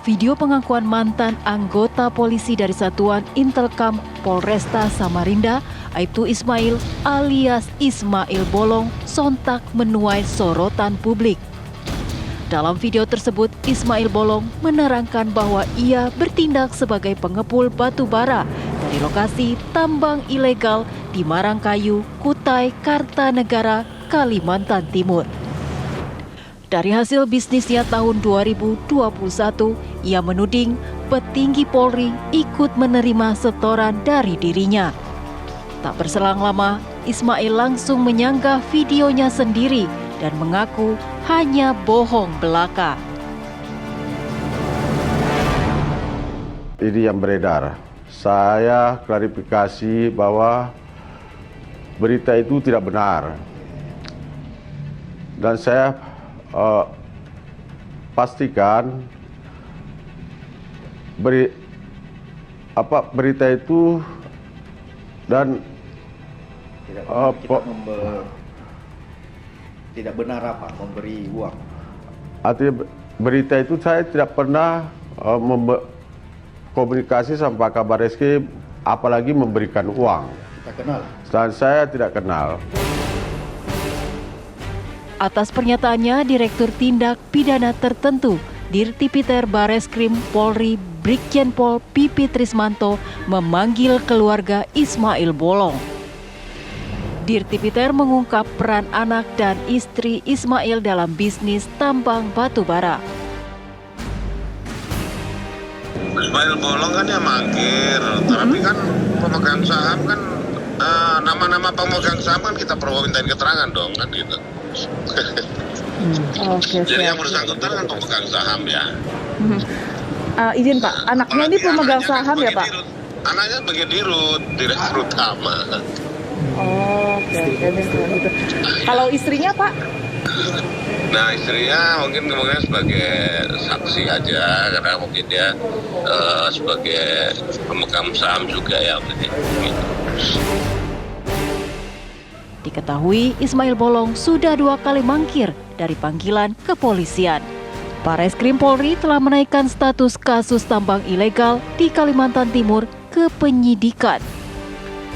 Video pengakuan mantan anggota polisi dari Satuan Intelkam Polresta Samarinda, Aibtu Ismail alias Ismail Bolong, sontak menuai sorotan publik. Dalam video tersebut, Ismail Bolong menerangkan bahwa ia bertindak sebagai pengepul batu bara dari lokasi tambang ilegal di Marangkayu, Kutai, Kartanegara, Kalimantan Timur. Dari hasil bisnisnya tahun 2021, ia menuding petinggi Polri ikut menerima setoran dari dirinya. Tak berselang lama, Ismail langsung menyanggah videonya sendiri dan mengaku hanya bohong belaka. Ini yang beredar. Saya klarifikasi bahwa berita itu tidak benar. Dan saya pastikan berita itu dan tidak benar memberi uang. Artinya berita itu saya tidak pernah komunikasi sama Kabar Reskrim, apalagi memberikan uang. Kita kenal. Dan saya tidak kenal. Atas pernyataannya, Direktur Tindak Pidana Tertentu Dirtipiter Bareskrim Polri Brigjen Pol Pipi Trismanto memanggil keluarga Ismail Bolong. Dirtipiter mengungkap peran anak dan istri Ismail dalam bisnis tambang batu bara. Ismail Bolong kan ya mangkir, tapi kan pemegang saham kan nama-nama pemegang saham kan kita perlu mintain keterangan dong kan gitu. Jadi yang bersangkutan kan pemegang saham ya. Izin Pak, anaknya ini pemegang saham ya Pak? Anaknya sebagai direktur utama. Oke, gitu. Kalau istrinya Pak? Nah istrinya mungkin kemungkinan sebagai saksi aja, karena mungkin dia sebagai pemegang saham juga ya. Gitu. Diketahui Ismail Bolong sudah 2 kali mangkir dari panggilan kepolisian. Bareskrim Polri telah menaikkan status kasus tambang ilegal di Kalimantan Timur ke penyidikan.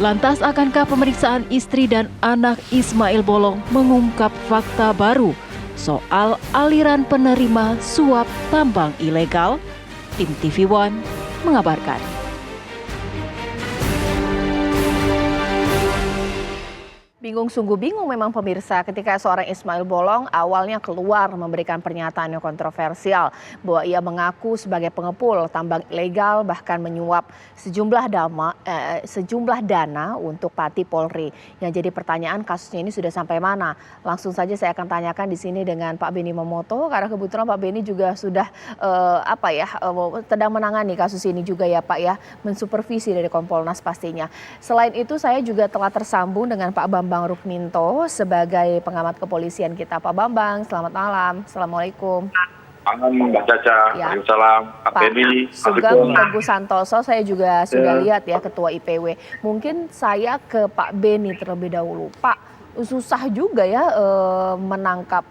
Lantas akankah pemeriksaan istri dan anak Ismail Bolong mengungkap fakta baru soal aliran penerima suap tambang ilegal? Tim TV One mengabarkan. Bingung sungguh bingung memang pemirsa ketika seorang Ismail Bolong awalnya keluar memberikan pernyataan yang kontroversial bahwa ia mengaku sebagai pengepul tambang ilegal bahkan menyuap sejumlah dana untuk Pati Polri. Yang jadi pertanyaan kasusnya ini sudah sampai mana? Langsung saja saya akan tanyakan di sini dengan Pak Beni Momoto karena kebetulan Pak Beni juga sudah sedang menangani kasus ini juga ya Pak ya, mensupervisi dari Kompolnas pastinya. Selain itu saya juga telah tersambung dengan Pak Bambang Rukminto sebagai pengamat kepolisian kita. Pak Bambang, selamat malam. Assalamualaikum. Malam Mbak Caca, Waalaikumsalam. Pak Beni, Sugeng Teguh Santoso, saya juga sudah lihat ya Ketua IPW. Mungkin saya ke Pak Beni terlebih dahulu. Pak, susah juga ya menangkap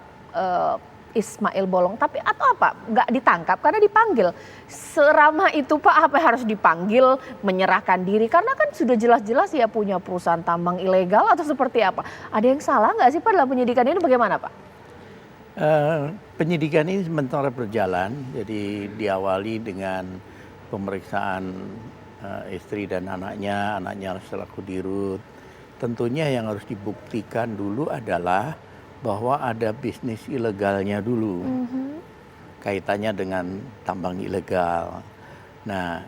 Ismail Bolong, tapi atau apa? Nggak ditangkap karena dipanggil. Seramah itu Pak, apa harus dipanggil, menyerahkan diri? Karena kan sudah jelas-jelas ya punya perusahaan tambang ilegal atau seperti apa? Ada yang salah nggak sih Pak dalam penyidikan ini bagaimana Pak? Penyidikan ini sementara berjalan, jadi diawali dengan pemeriksaan istri dan anaknya selaku dirut. Tentunya yang harus dibuktikan dulu adalah bahwa ada bisnis ilegalnya dulu, kaitannya dengan tambang ilegal. Nah,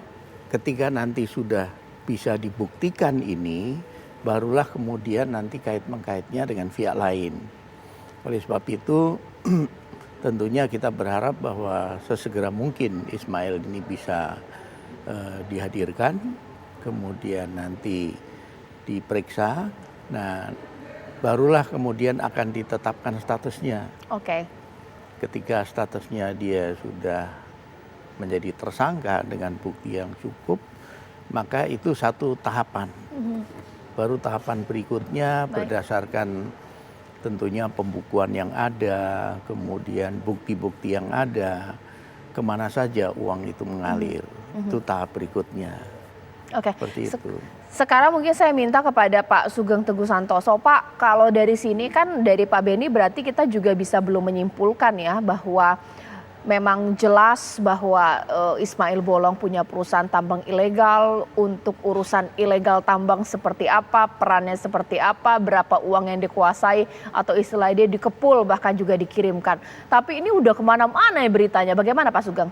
ketika nanti sudah bisa dibuktikan ini, barulah kemudian nanti kait-mengkaitnya dengan pihak lain. Oleh sebab itu, tentunya kita berharap bahwa sesegera mungkin Ismail ini bisa dihadirkan, kemudian nanti diperiksa. Nah, barulah kemudian akan ditetapkan statusnya. Oke. Ketika statusnya dia sudah menjadi tersangka dengan bukti yang cukup, maka itu satu tahapan. Baru tahapan berikutnya berdasarkan tentunya pembukuan yang ada, kemudian bukti-bukti yang ada. kemana saja uang itu mengalir. Itu tahap berikutnya. Oke. Seperti itu. Sekarang mungkin saya minta kepada Pak Sugeng Teguh Santoso, Pak, kalau dari sini kan dari Pak Beni berarti kita juga bisa belum menyimpulkan ya bahwa memang jelas bahwa Ismail Bolong punya perusahaan tambang ilegal. Untuk urusan ilegal tambang seperti apa, perannya seperti apa, berapa uang yang dikuasai atau istilah dia dikepul bahkan juga dikirimkan. Tapi ini udah kemana-mana ya beritanya. Bagaimana Pak Sugeng?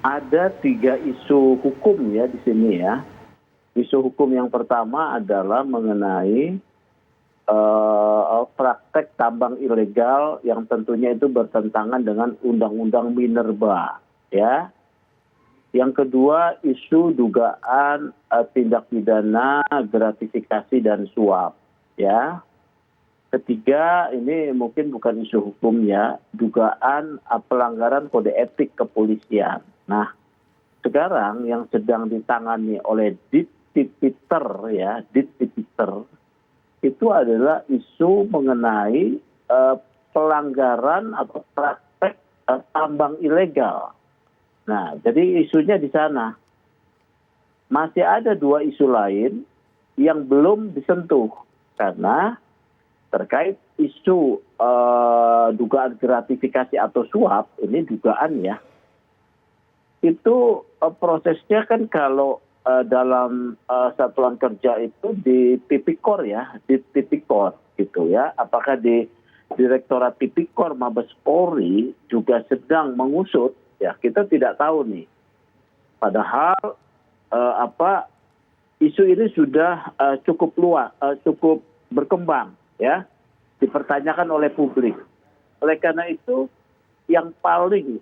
Ada 3 isu hukum ya di sini ya. Isu hukum yang pertama adalah mengenai praktek tambang ilegal yang tentunya itu bertentangan dengan Undang-Undang Minerba, ya. Yang kedua, isu dugaan tindak pidana gratifikasi dan suap, ya. Ketiga, ini mungkin bukan isu hukum ya, dugaan pelanggaran kode etik kepolisian. Nah, sekarang yang sedang ditangani oleh Ditpiter ya, Ditpiter itu adalah isu mengenai pelanggaran atau praktek tambang ilegal. Nah, jadi isunya di sana. Masih ada 2 isu lain yang belum disentuh karena terkait isu dugaan gratifikasi atau suap, ini dugaan ya. Itu prosesnya kan kalau dalam satuan kerja itu di Tipikor ya, di Tipikor gitu ya. Apakah di Direktorat Tipikor Mabes Polri juga sedang mengusut? Ya, kita tidak tahu nih. Padahal isu ini sudah cukup luas, cukup berkembang ya, dipertanyakan oleh publik. Oleh karena itu yang paling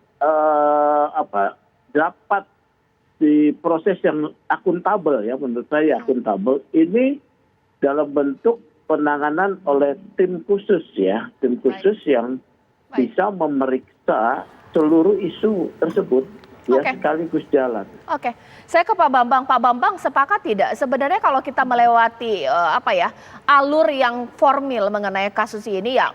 dapat di proses yang akuntabel ya, menurut saya akuntabel, ini dalam bentuk penanganan oleh tim khusus ya, tim khusus yang bisa memeriksa seluruh isu tersebut ya, sekaligus jalan. Oke, saya ke Pak Bambang. Pak Bambang sepakat tidak sebenarnya kalau kita melewati alur yang formil mengenai kasus ini ya,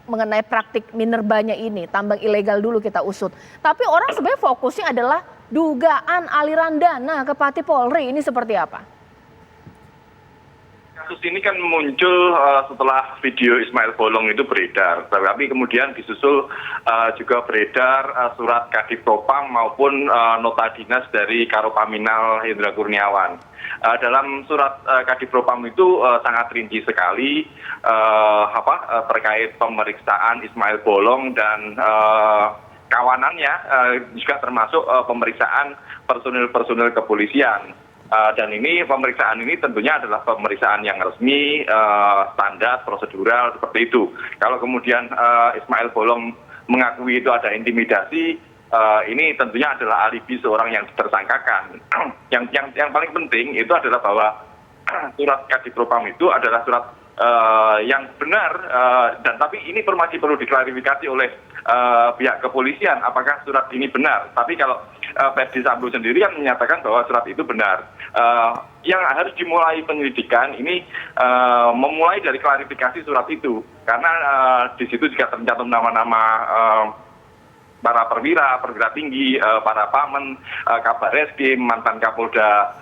mengenai praktik minerbanya ini, tambang ilegal dulu kita usut. Tapi orang sebenarnya fokusnya adalah dugaan aliran dana ke Pati Polri, ini seperti apa? Kasus ini kan muncul setelah video Ismail Bolong itu beredar, tapi kemudian disusul juga beredar surat Kadif Propam maupun nota dinas dari Karopaminal Hendra Kurniawan. Dalam surat Kadif Propam itu sangat rinci sekali terkait pemeriksaan Ismail Bolong dan kawanannya, juga termasuk pemeriksaan personil-personil kepolisian. Dan ini pemeriksaan ini tentunya adalah pemeriksaan yang resmi, standar, prosedural seperti itu. Kalau kemudian Ismail Bolong mengakui itu ada intimidasi, ini tentunya adalah alibi seorang yang tersangkakan. Yang paling penting itu adalah bahwa surat Kadif Propam itu adalah surat yang benar, dan tapi ini masih perlu diklarifikasi oleh pihak kepolisian apakah surat ini benar. Tapi kalau Ferdi Sambo sendiri yang menyatakan bahwa surat itu benar. Yang harus dimulai penyelidikan ini memulai dari klarifikasi surat itu, karena di situ juga tercantum nama-nama para perwira tinggi, para pamen, Kabar Reskrim, mantan Kapolda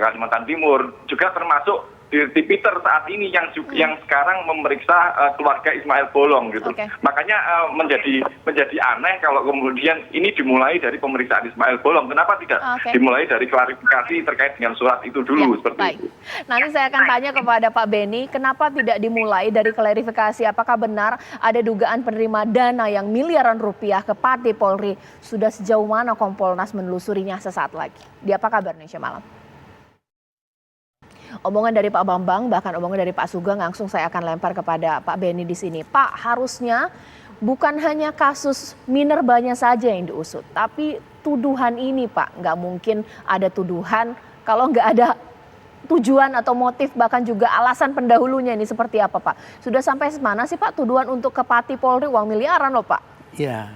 Kalimantan Timur, juga termasuk Ditpiter saat ini yang sekarang memeriksa keluarga Ismail Bolong gitu. Makanya menjadi aneh kalau kemudian ini dimulai dari pemeriksaan Ismail Bolong. Kenapa tidak dimulai dari klarifikasi terkait dengan surat itu dulu seperti itu? Nanti saya akan tanya kepada Pak Beni, kenapa tidak dimulai dari klarifikasi apakah benar ada dugaan penerima dana yang miliaran rupiah ke Pati Polri? Sudah sejauh mana Kompolnas menelusurinya sesaat lagi? Di Apa Kabar Indonesia Malam? Omongan dari Pak Bambang, bahkan omongan dari Pak Sugeng langsung saya akan lempar kepada Pak Beni di sini. Pak, harusnya bukan hanya kasus minerbanya saja yang diusut, tapi tuduhan ini Pak, nggak mungkin ada tuduhan kalau nggak ada tujuan atau motif, bahkan juga alasan pendahulunya ini seperti apa Pak? Sudah sampai mana sih Pak tuduhan untuk ke Pati Polri uang miliaran loh Pak? Ya,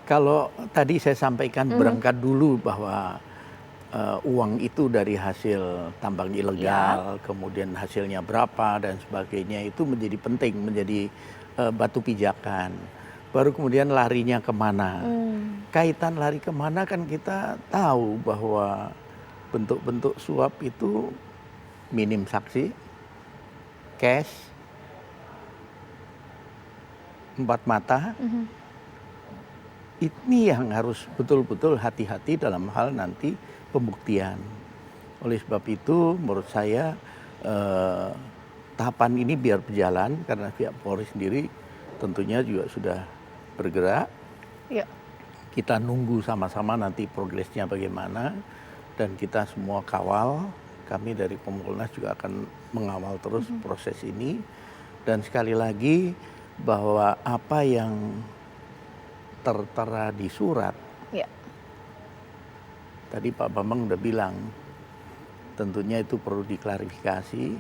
kalau tadi saya sampaikan berangkat dulu bahwa uang itu dari hasil tambang ilegal, kemudian hasilnya berapa dan sebagainya itu menjadi penting, menjadi batu pijakan. baru kemudian larinya kemana. Kaitan lari kemana kan kita tahu bahwa bentuk-bentuk suap itu minim saksi, cash, 4 mata. Ini yang harus betul-betul hati-hati dalam hal nanti pembuktian. Oleh sebab itu menurut saya tahapan ini biar berjalan karena pihak Polri sendiri tentunya juga sudah bergerak. Ya. Kita nunggu sama-sama nanti progresnya bagaimana dan kita semua kawal. Kami dari Kompolnas juga akan mengawal terus proses ini. Dan sekali lagi bahwa apa yang tertera di surat, tadi Pak Bambang udah bilang, tentunya itu perlu diklarifikasi.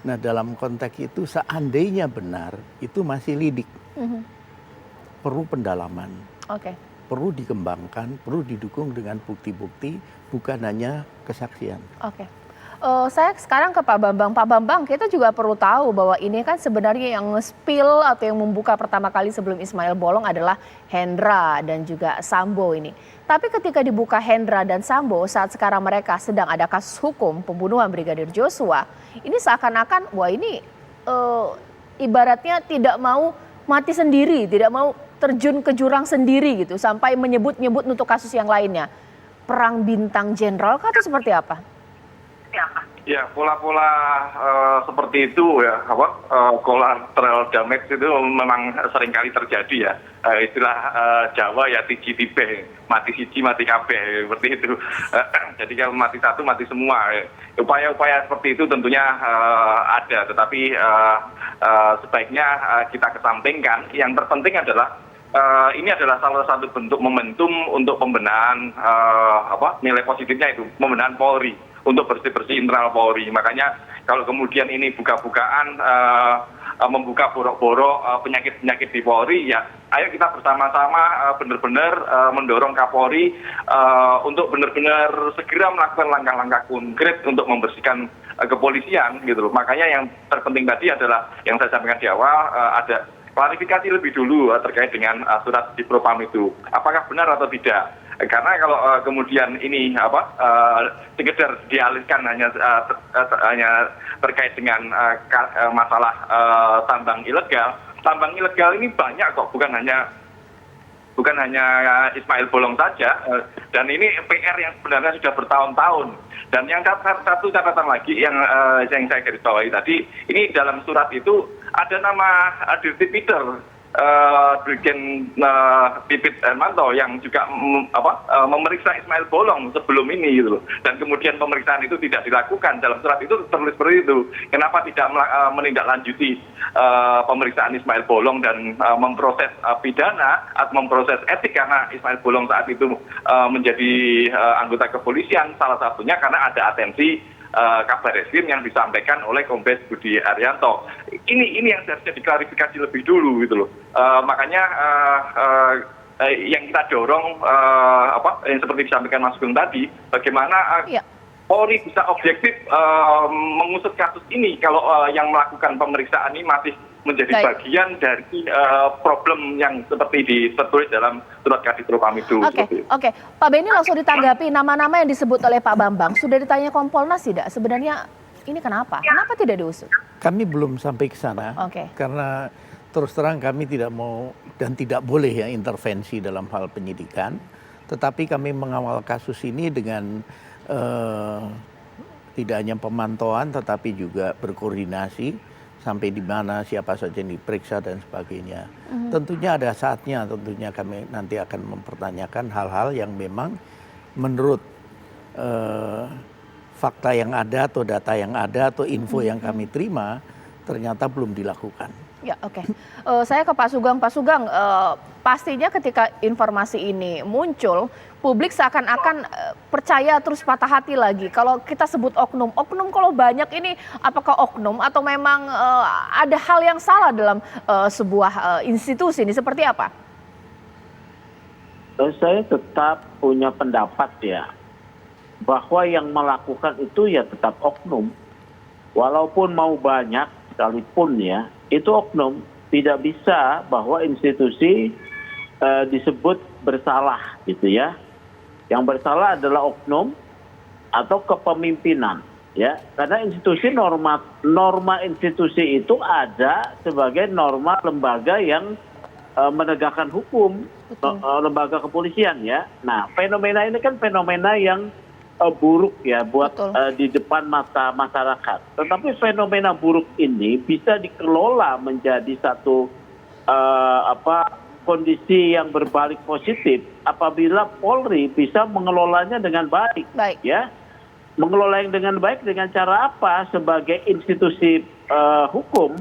Nah dalam konteks itu seandainya benar, itu masih lidik. Perlu pendalaman. Perlu dikembangkan, perlu didukung dengan bukti-bukti, bukan hanya kesaksian. Saya sekarang ke Pak Bambang. Pak Bambang, kita juga perlu tahu bahwa ini kan sebenarnya yang nge-spill atau yang membuka pertama kali sebelum Ismail Bolong adalah Hendra dan juga Sambo ini. Tapi ketika dibuka Hendra dan Sambo, saat sekarang mereka sedang ada kasus hukum pembunuhan Brigadir Joshua, ini seakan-akan, wah ini ibaratnya tidak mau mati sendiri, tidak mau terjun ke jurang sendiri gitu, sampai menyebut-nyebut untuk kasus yang lainnya. Perang bintang jenderal kah atau seperti apa? Ya, pola-pola seperti itu ya, collateral damage itu memang seringkali terjadi ya. Istilah Jawa ya tiji tibe, mati siji mati kabeh, seperti itu. Jadi kalau mati satu mati semua. Upaya-upaya seperti itu tentunya ada, tetapi sebaiknya kita kesampingkan. Yang terpenting adalah ini adalah salah satu bentuk momentum untuk pembenahan nilai positifnya itu, pembenahan Polri untuk bersih-bersih internal Polri. Makanya kalau kemudian ini buka-bukaan membuka borok-borok penyakit-penyakit di Polri, ya ayo kita bersama-sama benar-benar mendorong Kapolri untuk benar-benar segera melakukan langkah-langkah konkret untuk membersihkan kepolisian gitu loh. Makanya yang terpenting tadi adalah yang saya sampaikan di awal, ada klarifikasi lebih dulu terkait dengan surat di Propam itu, apakah benar atau tidak. Karena kalau kemudian ini sekedar dialihkan hanya terkait dengan masalah tambang ilegal ini banyak kok, bukan hanya Ismail Bolong saja, dan ini PR yang sebenarnya sudah bertahun-tahun. Dan yang satu catatan lagi yang saya garis bawahi tadi, ini dalam surat itu ada nama Dirti Peter, Brigjen Pipit Hermanto yang juga memeriksa Ismail Bolong sebelum ini gitu loh. Dan kemudian pemeriksaan itu tidak dilakukan. Dalam surat itu tertulis seperti itu. Kenapa tidak menindaklanjuti pemeriksaan Ismail Bolong dan memproses pidana atau memproses etik, karena Ismail Bolong saat itu menjadi anggota kepolisian, salah satunya karena ada atensi Kabar Eskrim yang disampaikan oleh Kombes Budi Arianto. Ini yang seharusnya diklarifikasi lebih dulu gitu loh. Makanya yang kita dorong yang seperti disampaikan Mas Gung tadi, bagaimana Polri bisa objektif mengusut kasus ini kalau yang melakukan pemeriksaan ini masih menjadi bagian dari problem yang seperti tertulis dalam surat Kadif Propam itu. Oke. Pak Benny langsung ditanggapi, nama-nama yang disebut oleh Pak Bambang sudah ditanya Kompolnas tidak? Sebenarnya ini kenapa? Kenapa tidak diusut? Kami belum sampai ke sana, karena terus terang kami tidak mau dan tidak boleh ya intervensi dalam hal penyidikan. Tetapi kami mengawal kasus ini dengan tidak hanya pemantauan, tetapi juga berkoordinasi sampai di mana, siapa saja yang diperiksa dan sebagainya. Tentunya ada saatnya, tentunya kami nanti akan mempertanyakan hal-hal yang memang menurut fakta yang ada atau data yang ada atau info yang kami terima ternyata belum dilakukan. Ya, oke. Saya ke Pak Sugeng. Pak Sugeng, pastinya ketika informasi ini muncul, publik seakan-akan percaya terus patah hati lagi. Kalau kita sebut oknum kalau banyak ini apakah oknum atau memang ada hal yang salah dalam sebuah institusi ini, seperti apa? Saya tetap punya pendapat ya, bahwa yang melakukan itu ya tetap oknum. Walaupun mau banyak sekalipun ya, itu oknum. Tidak bisa bahwa institusi disebut bersalah gitu ya. Yang bersalah adalah oknum atau kepemimpinan ya. Karena norma institusi itu ada sebagai norma lembaga yang menegakkan hukum, lembaga kepolisian ya. Nah, fenomena ini kan fenomena yang buruk ya buat di depan mata masyarakat. Tetapi fenomena buruk ini bisa dikelola menjadi satu kondisi yang berbalik positif apabila Polri bisa mengelolanya dengan baik. Ya. Mengelola yang dengan baik dengan cara apa? Sebagai institusi hukum,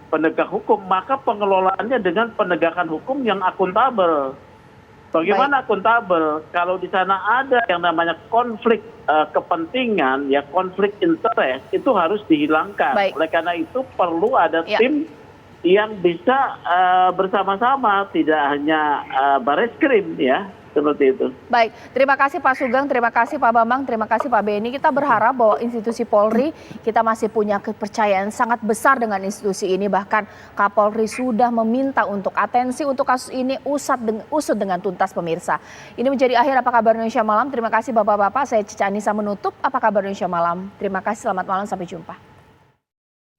penegak hukum, maka pengelolaannya dengan penegakan hukum yang akuntabel. Bagaimana akuntabel? Kalau di sana ada yang namanya konflik kepentingan, ya konflik interest, itu harus dihilangkan. Oleh karena itu perlu ada tim yang bisa bersama-sama, tidak hanya Bareskrim ya, seperti itu. Baik, terima kasih Pak Sugeng, terima kasih Pak Bambang, terima kasih Pak Beni. Kita berharap bahwa institusi Polri, kita masih punya kepercayaan sangat besar dengan institusi ini. Bahkan Kapolri sudah meminta untuk atensi untuk kasus ini usut dengan tuntas pemirsa. Ini menjadi akhir Apa Kabar Indonesia Malam. Terima kasih Bapak-Bapak, saya Cica Anissa menutup Apa Kabar Indonesia Malam. Terima kasih, selamat malam, sampai jumpa.